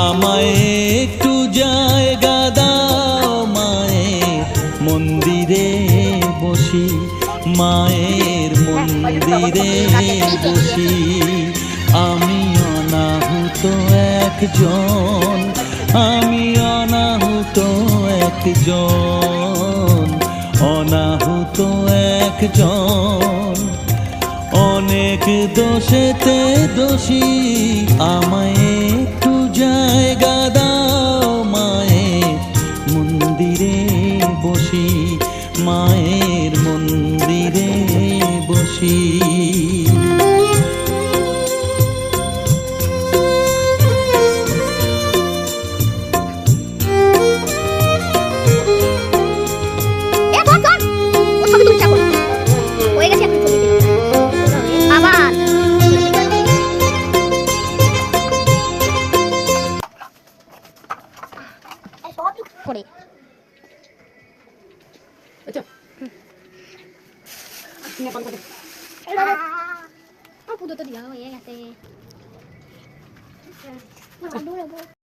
আমায় একটু জায়গা দাও মায়ের মন্দিরে বসি, মায়ের মন্দিরে বসি। আমি অনাহুত একজন, আমি অনাহুত একজন, অনাহুত একজন। অনেক দোষেতে দোষী, আমায় একটু জায়গা দাও মায়ের মন্দিরে বসি, মায়ের মন্দিরে বসি। করে আচ্ছা না কোন কথা পুরো তো দিয়া হয়ে গেছে।